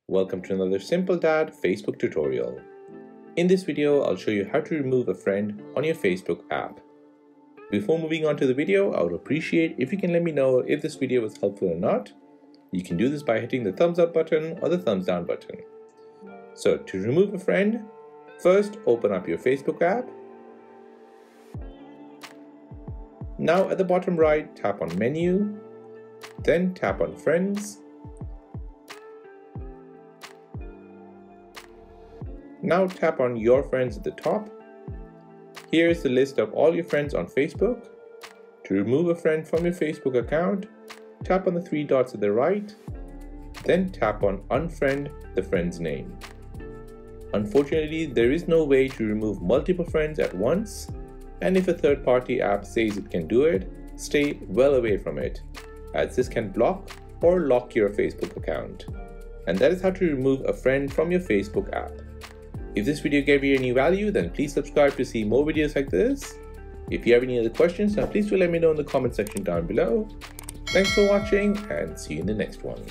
Welcome to another Simple Dad Facebook tutorial. In this video, I'll show you how to remove a friend on your Facebook app. Before moving on to the video, I would appreciate if you can let me know if this video was helpful or not. You can do this by hitting the thumbs up button or the thumbs down button. So to remove a friend, first open up your Facebook app. Now at the bottom right, tap on Menu, then tap on Friends. Now tap on Your Friends at the top. Here is the list of all your friends on Facebook. To remove a friend from your Facebook account, tap on the three dots at the right, then tap on Unfriend the friend's name. Unfortunately, there is no way to remove multiple friends at once, and if a third-party app says it can do it, stay well away from it, as this can block or lock your Facebook account. And that is how to remove a friend from your Facebook app. If this video gave you any value, then please subscribe to see more videos like this. If you have any other questions, then please do let me know in the comment section down below. Thanks for watching and see you in the next one.